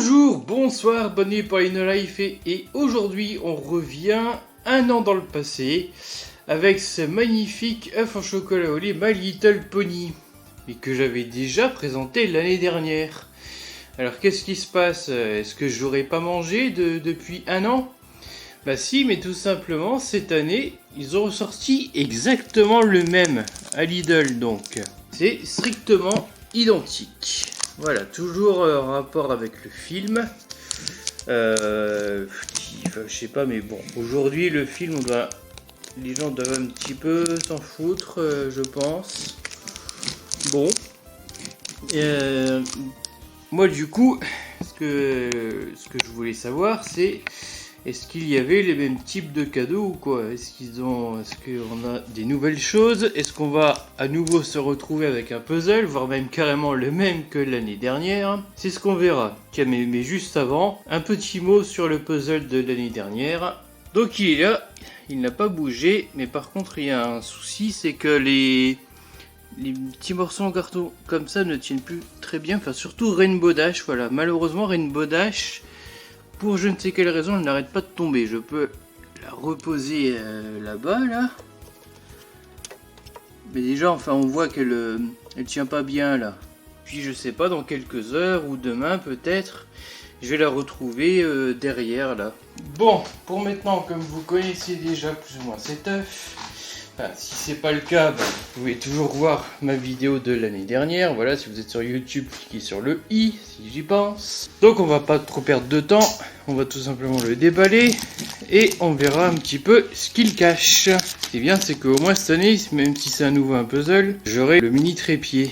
Bonjour, bonsoir, bonne nuit pour No Life et aujourd'hui on revient un an dans le passé avec ce magnifique œuf en chocolat au lait My Little Pony et que j'avais déjà présenté l'année dernière. Alors qu'est-ce qui se passe? Est-ce que j'aurais pas mangé depuis un an? Bah si, mais tout simplement cette année ils ont ressorti exactement le même à Lidl, donc c'est strictement identique. Voilà, toujours en rapport avec le film. Je sais pas, mais bon, aujourd'hui le film, les gens doivent un petit peu s'en foutre, je pense. Bon, moi du coup, ce que je voulais savoir, c'est est-ce qu'il y avait les mêmes types de cadeaux ou quoi? Est-ce qu'on a des nouvelles choses? Est-ce qu'on va à nouveau se retrouver avec un puzzle, voire même carrément le même que l'année dernière? C'est ce qu'on verra. Tiens, mais juste avant, un petit mot sur le puzzle de l'année dernière. Donc il est là, il n'a pas bougé, mais par contre il y a un souci, c'est que les petits morceaux en carton comme ça ne tiennent plus très bien, enfin surtout Rainbow Dash, voilà. Malheureusement Rainbow Dash, pour je ne sais quelle raison, elle n'arrête pas de tomber. Je peux la reposer là-bas, là. Mais déjà, enfin, on voit qu'elle elle tient pas bien, là. Puis je sais pas, dans quelques heures ou demain, peut-être, je vais la retrouver derrière, là. Bon, pour maintenant, comme vous connaissez déjà plus ou moins cet œuf, enfin, si c'est pas le cas, bah, vous pouvez toujours voir ma vidéo de l'année dernière. Voilà, si vous êtes sur YouTube, cliquez sur le i, si j'y pense. Donc on va pas trop perdre de temps, on va tout simplement le déballer et on verra un petit peu ce qu'il cache. Ce qui est bien, c'est qu'au moins cette année, même si c'est à nouveau un puzzle, j'aurai le mini trépied.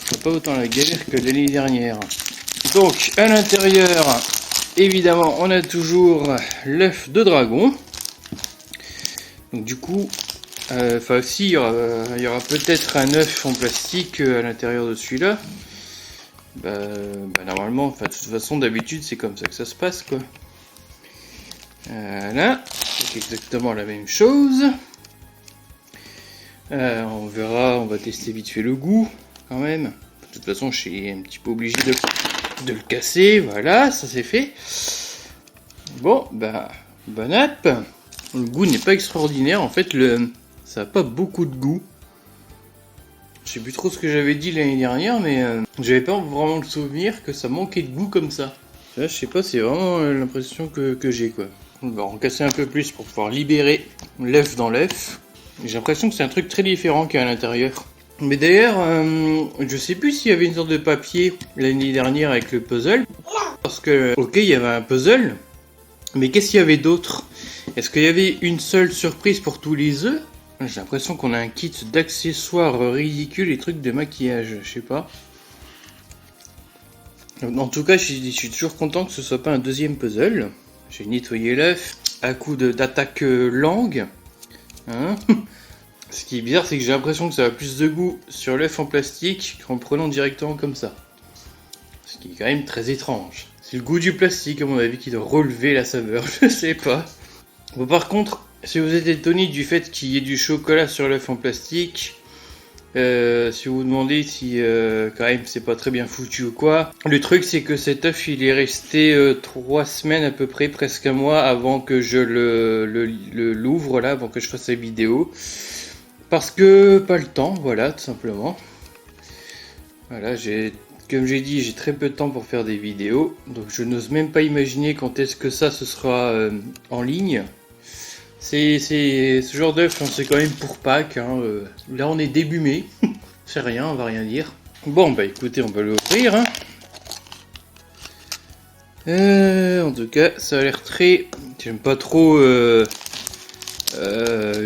C'est pas autant la galère que l'année dernière. Donc à l'intérieur, évidemment, on a toujours l'œuf de dragon. Donc du coup, enfin si, il y aura peut-être un œuf en plastique à l'intérieur de celui-là. Bah, normalement, enfin de toute façon d'habitude c'est comme ça que ça se passe quoi. Voilà, c'est exactement la même chose. On verra, on va tester vite fait le goût quand même. De toute façon je suis un petit peu obligé de le casser, voilà, ça c'est fait. Bon, bah, bon app. Le goût n'est pas extraordinaire, en fait ça n'a pas beaucoup de goût. Je sais plus trop ce que j'avais dit l'année dernière, mais j'avais pas vraiment le souvenir que ça manquait de goût comme ça. Là, je sais pas, c'est vraiment l'impression que j'ai quoi. On va en casser un peu plus pour pouvoir libérer l'œuf dans l'œuf. J'ai l'impression que c'est un truc très différent qu'il y a à l'intérieur. Mais d'ailleurs, je sais plus s'il y avait une sorte de papier l'année dernière avec le puzzle. Parce que, ok, il y avait un puzzle, mais qu'est-ce qu'il y avait d'autre? Est-ce qu'il y avait une seule surprise pour tous les œufs? J'ai l'impression qu'on a un kit d'accessoires ridicules et trucs de maquillage, je sais pas. En tout cas, je suis toujours content que ce soit pas un deuxième puzzle. J'ai nettoyé l'œuf à coup d'attaque langue. Hein. Ce qui est bizarre, c'est que j'ai l'impression que ça a plus de goût sur l'œuf en plastique qu'en prenant directement comme ça. Ce qui est quand même très étrange. C'est le goût du plastique, à mon avis, qui doit relever la saveur, je sais pas. Bon, par contre, si vous êtes étonné du fait qu'il y ait du chocolat sur l'œuf en plastique, si vous vous demandez si quand même c'est pas très bien foutu ou quoi, le truc c'est que cet œuf il est resté 3 semaines à peu près, presque un mois avant que je l'ouvre là, avant que je fasse la vidéo. Parce que pas le temps, voilà, tout simplement. Voilà, comme j'ai dit, j'ai très peu de temps pour faire des vidéos, donc je n'ose même pas imaginer quand est-ce que ça sera en ligne. C'est ce genre d'œuf, c'est quand même pour Pâques, hein. Là on est début mai, c'est rien, on va rien dire. Bon bah écoutez, on va l'ouvrir. Hein. En tout cas, ça a l'air très... J'aime pas trop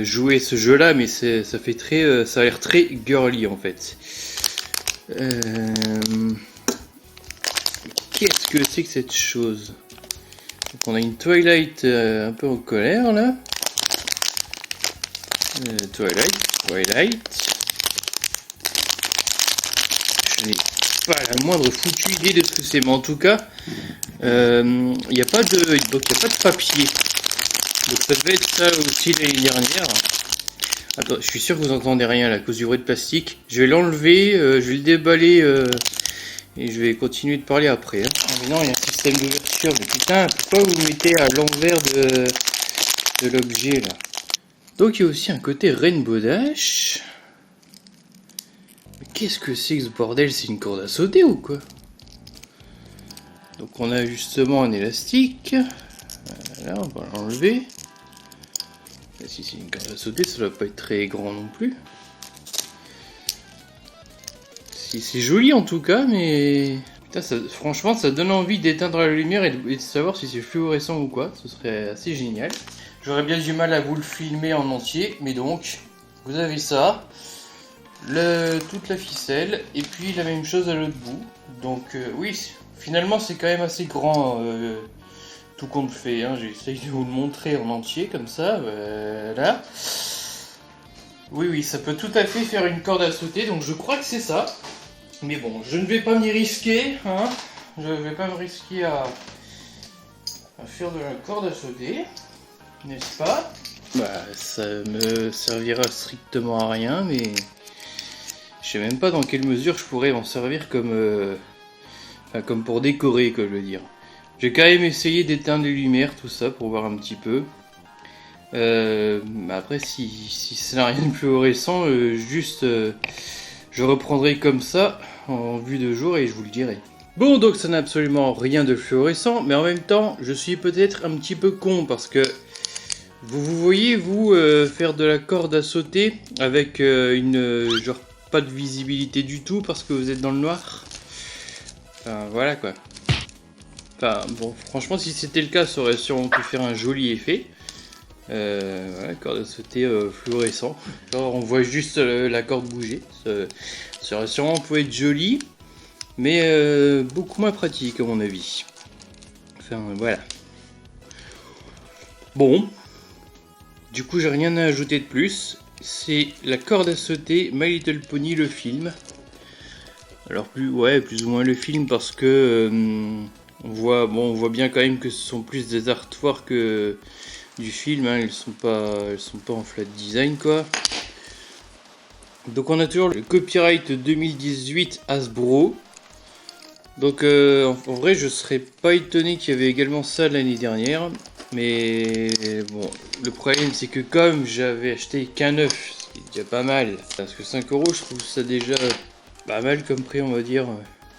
jouer ce jeu là, mais ça fait très... ça a l'air très girly en fait. Qu'est-ce que c'est que cette chose? Donc on a une Twilight un peu en colère là. Twilight. Je n'ai pas la moindre foutue idée de ce que c'est, mais en tout cas, il n'y a pas de papier. Donc ça devait être ça aussi l'année dernière. Attends, je suis sûr que vous entendez rien là, à cause du bruit de plastique. Je vais l'enlever, je vais le déballer Et je vais continuer de parler après. Ah, mais non, il y a un système d'ouverture. Mais putain, pourquoi vous mettez à l'envers de l'objet là? Donc il y a aussi un côté Rainbow Dash. Mais qu'est-ce que c'est que ce bordel? C'est une corde à sauter ou quoi? Donc on a justement un élastique. Voilà, on va l'enlever. Si c'est une corde à sauter, ça doit pas être très grand non plus. Si c'est joli en tout cas, mais putain, franchement, ça donne envie d'éteindre la lumière et de savoir si c'est fluorescent ou quoi. Ce serait assez génial. J'aurais bien du mal à vous le filmer en entier, mais donc vous avez ça, toute la ficelle, et puis la même chose à l'autre bout. Donc oui, finalement c'est quand même assez grand. Tout compte fait, hein. J'essaye de vous le montrer en entier comme ça, voilà. Oui, ça peut tout à fait faire une corde à sauter, donc je crois que c'est ça. Mais bon, je ne vais pas m'y risquer, hein. Je ne vais pas me risquer à faire de la corde à sauter, n'est-ce pas? Bah, ça me servira strictement à rien, mais je sais même pas dans quelle mesure je pourrais m'en servir comme, comme pour décorer, quoi, je veux dire. J'ai quand même essayé d'éteindre les lumières, tout ça, pour voir un petit peu. Après, si ça n'a rien de fluorescent, je reprendrai comme ça, en vue de jour, et je vous le dirai. Bon, donc ça n'a absolument rien de fluorescent, mais en même temps, je suis peut-être un petit peu con, parce que vous voyez, vous, faire de la corde à sauter, avec genre pas de visibilité du tout, parce que vous êtes dans le noir. Enfin, voilà quoi. Enfin, bon, franchement, si c'était le cas, ça aurait sûrement pu faire un joli effet. Voilà, corde à sauter fluorescent. Genre, on voit juste la corde bouger. Ça aurait sûrement pu être joli, mais beaucoup moins pratique, à mon avis. Enfin, voilà. Bon. Du coup, j'ai rien à ajouter de plus. C'est la corde à sauter My Little Pony, le film. Alors, plus ou moins le film, parce que on voit bien quand même que ce sont plus des artworks du film, hein. Elles sont pas en flat design quoi. Donc on a toujours le copyright 2018 Hasbro. Donc en vrai je serais pas étonné qu'il y avait également ça l'année dernière. Mais bon, le problème c'est que comme j'avais acheté qu'un neuf, ce qui est déjà pas mal, parce que 5 € je trouve ça déjà pas mal comme prix on va dire.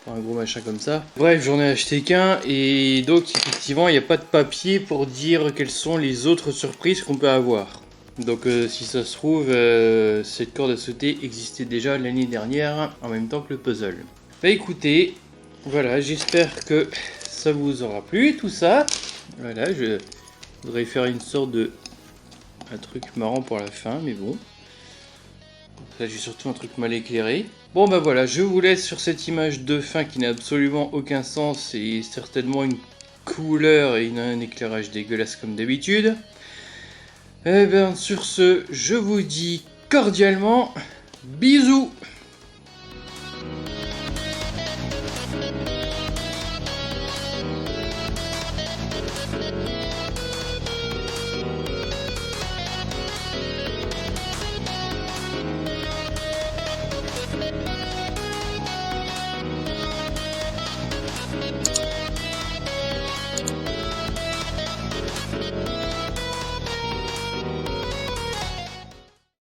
Un gros machin comme ça. Bref, j'en ai acheté qu'un et donc effectivement il n'y a pas de papier pour dire quelles sont les autres surprises qu'on peut avoir. Donc si ça se trouve, cette corde à sauter existait déjà l'année dernière en même temps que le puzzle. Bah écoutez, voilà, j'espère que ça vous aura plu tout ça. Voilà, je voudrais faire une sorte de un truc marrant pour la fin, mais bon. Là j'ai surtout un truc mal éclairé. Bon bah voilà, je vous laisse sur cette image de fin qui n'a absolument aucun sens et certainement une couleur et un éclairage dégueulasse comme d'habitude. Et bien sur ce, je vous dis cordialement bisous.